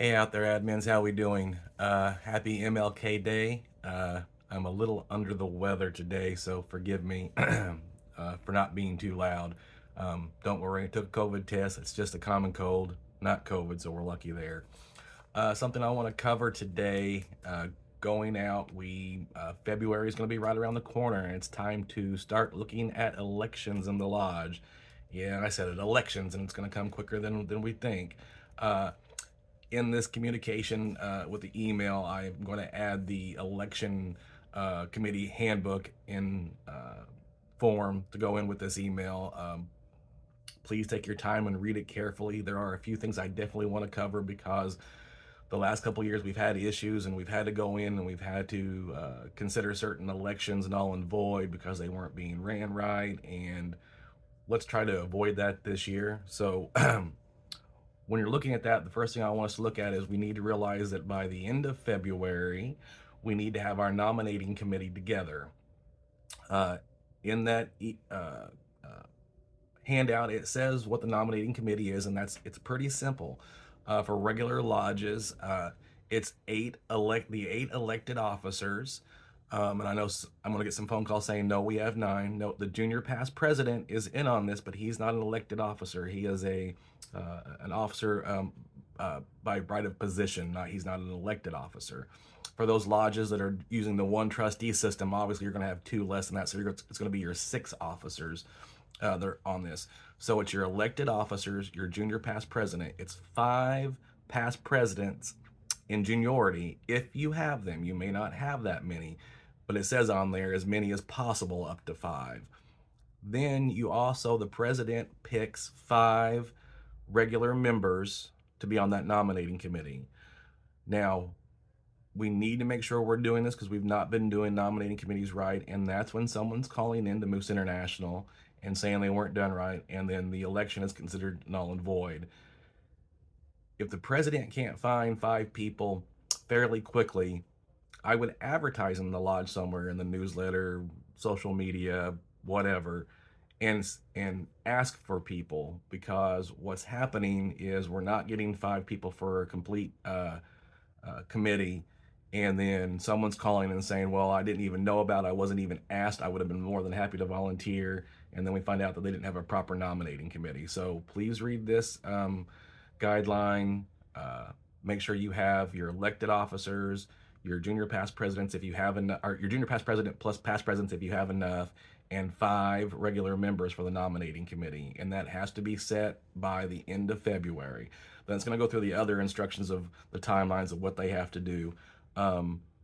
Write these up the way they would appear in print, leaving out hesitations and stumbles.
Hey out there, admins, how we doing? Happy MLK Day. I'm a little under the weather today, so forgive me for not being too loud. Don't worry, I took a COVID test. It's just a common cold, not COVID, so we're lucky there. Something I want to cover today, going out, February is going to be right around the corner, and it's time to start looking at elections in the lodge. Yeah, I said it, elections, and it's going to come quicker than we think. Uh, in this communication with the email, I'm going to add the election committee handbook in form to go in with this email. Please take your time and read it carefully. There are a few things I definitely want to cover because the last couple of years we've had issues and we've had to go in and we've had to consider certain elections null and void because they weren't being ran right. And let's try to avoid that this year. So when you're looking at that, the first thing I want us to look at is we need to realize that by the end of February, we need to have our nominating committee together. Uh, in that handout, it says what the nominating committee is, and it's pretty simple. For regular lodges, it's the eight elected officers. And I know I'm going to get some phone calls saying, no, we have nine. No, the junior past president is in on this, but he's not an elected officer. He is an officer by right of position. He's not an elected officer. For those lodges that are using the one trustee system, obviously you're going to have two less than that. So it's going to be your six officers that are on this. So it's your elected officers, your junior past president. It's five past presidents in juniority if you have them. You may not have that many, but it says on there as many as possible, up to five. Then the president picks five regular members to be on that nominating committee. Now, we need to make sure we're doing this because we've not been doing nominating committees right. And that's when someone's calling in to Moose International and saying they weren't done right. And then the election is considered null and void. If the president can't find five people fairly quickly, I would advertise in the lodge somewhere in the newsletter, social media, whatever, and ask for people, because what's happening is we're not getting five people for a complete committee, and then someone's calling and saying, well, I didn't even know about it, I wasn't even asked, I would have been more than happy to volunteer, and then we find out that they didn't have a proper nominating committee. So please read this guideline. Make sure you have your elected officers, your junior past presidents if you have enough, or your junior past president plus past presidents if you have enough, and five regular members for the nominating committee. And that has to be set by the end of February. Then it's going to go through the other instructions of the timelines of what they have to do.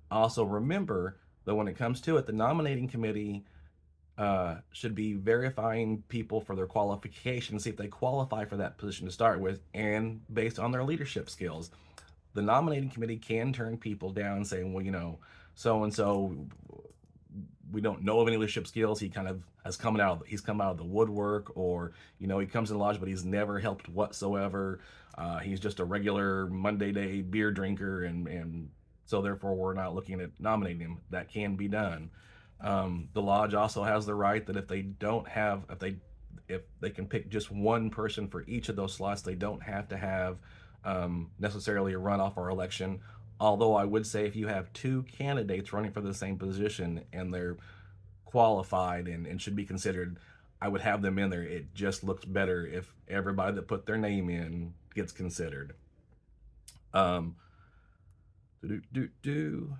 Also, remember that when it comes to it, the nominating committee should be verifying people for their qualifications, see if they qualify for that position to start with, and based on their leadership skills. The nominating committee can turn people down, saying, well, so and so, we don't know of any leadership skills. He kind of he's come out of the woodwork, or he comes in the lodge, but he's never helped whatsoever. He's just a regular Monday day beer drinker, and so therefore we're not looking at nominating him. That can be done. The lodge also has the right that if they can pick just one person for each of those slots, they don't have to have necessarily a runoff or election. Although I would say if you have two candidates running for the same position and they're qualified and should be considered, I would have them in there. It just looks better if everybody that put their name in gets considered. Um, do do do.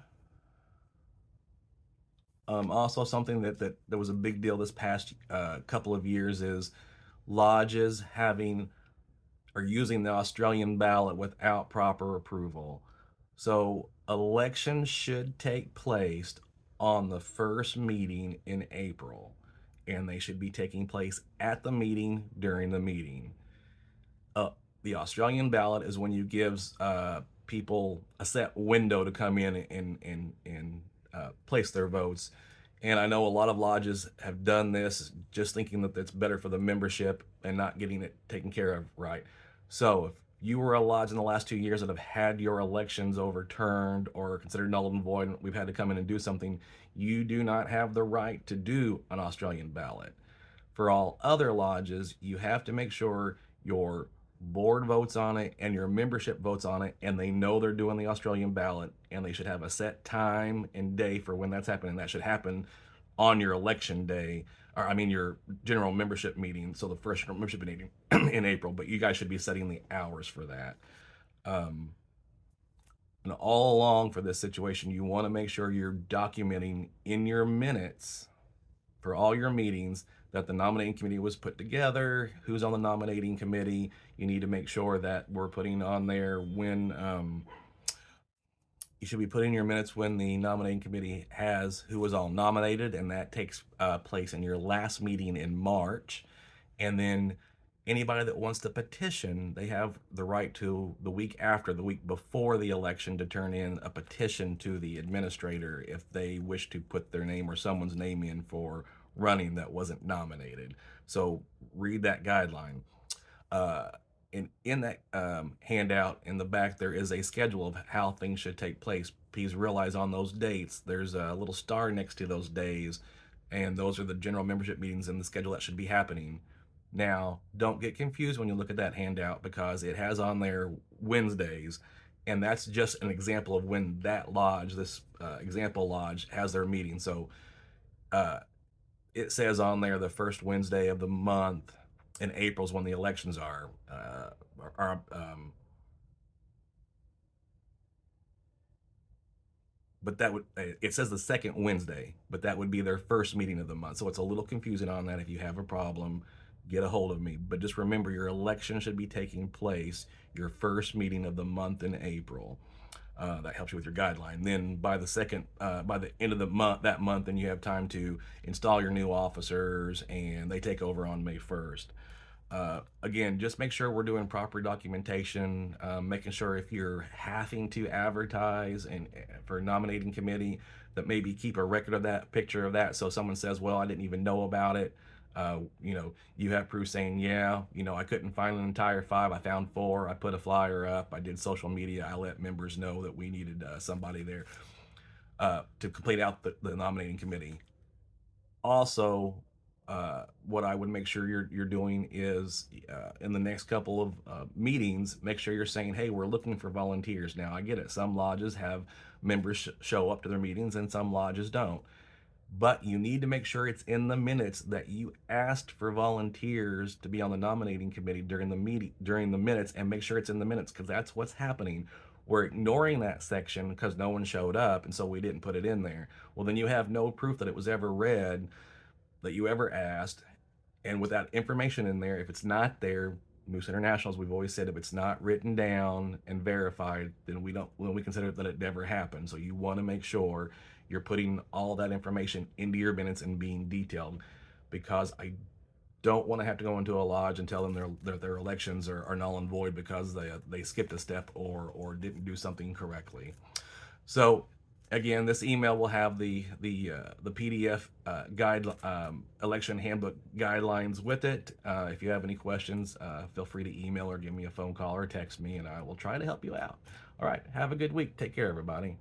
Also, something that was a big deal this past couple of years is lodges having or using the Australian ballot without proper approval. So elections should take place on the first meeting in April, and they should be taking place at the meeting during the meeting. The Australian ballot is when you give people a set window to come in and place their votes. And I know a lot of lodges have done this just thinking that it's better for the membership and not getting it taken care of right. So if you were a lodge in the last 2 years that have had your elections overturned or considered null and void, we've had to come in and do something, you do not have the right to do an Australian ballot. For all other lodges, you have to make sure your board votes on it and your membership votes on it, and they know they're doing the Australian ballot, and they should have a set time and day for when that's happening. That should happen on your election day, or I mean your general membership meeting. So the first general membership meeting in April, but you guys should be setting the hours for that. Um, and all along for this situation, you want to make sure you're documenting in your minutes for all your meetings that the nominating committee was put together, who's on the nominating committee. You need to make sure that we're putting on there when you should be putting in your minutes when the nominating committee has who was all nominated, and that takes place in your last meeting in March. And then anybody that wants to petition, they have the right to the week after, the week before the election, to turn in a petition to the administrator if they wish to put their name or someone's name in for running that wasn't nominated. So read that guideline. And in that handout in the back, there is a schedule of how things should take place. Please realize on those dates, there's a little star next to those days, and those are the general membership meetings in the schedule that should be happening. Now, don't get confused when you look at that handout, because it has on there Wednesdays, and that's just an example of when that lodge, this example lodge, has their meeting. So it says on there the first Wednesday of the month in April is when the elections are. But that would, it says the second Wednesday, but that would be their first meeting of the month. So it's a little confusing on that. If you have a problem, get a hold of me. But just remember, your election should be taking place your first meeting of the month in April. That helps you with your guideline. Then by the end of the month, that month, then you have time to install your new officers, and they take over on May 1st. Again, just make sure we're doing proper documentation, making sure if you're having to advertise and for nominating committee, that maybe keep a record of that, picture of that. So someone says, well, I didn't even know about it. You have proof saying, yeah, I couldn't find an entire 5. I found 4. I put a flyer up. I did social media. I let members know that we needed somebody there to complete out the nominating committee. Also, what I would make sure you're doing is in the next couple of meetings, make sure you're saying, hey, we're looking for volunteers. Now, I get it. Some lodges have members show up to their meetings and some lodges don't. But you need to make sure it's in the minutes that you asked for volunteers to be on the nominating committee during the minutes, and make sure it's in the minutes, because that's what's happening. We're ignoring that section because no one showed up, and so we didn't put it in there. Well, then you have no proof that it was ever read, that you ever asked. And with that information in there, if it's not there, Moose Internationals, we've always said if it's not written down and verified, then we consider that it never happened. So you want to make sure you're putting all that information into your minutes and being detailed, because I don't want to have to go into a lodge and tell them their elections are null and void because they skipped a step or didn't do something correctly. So again, this email will have the PDF election handbook guidelines with it. If you have any questions, feel free to email or give me a phone call or text me, and I will try to help you out. All right, have a good week. Take care, everybody.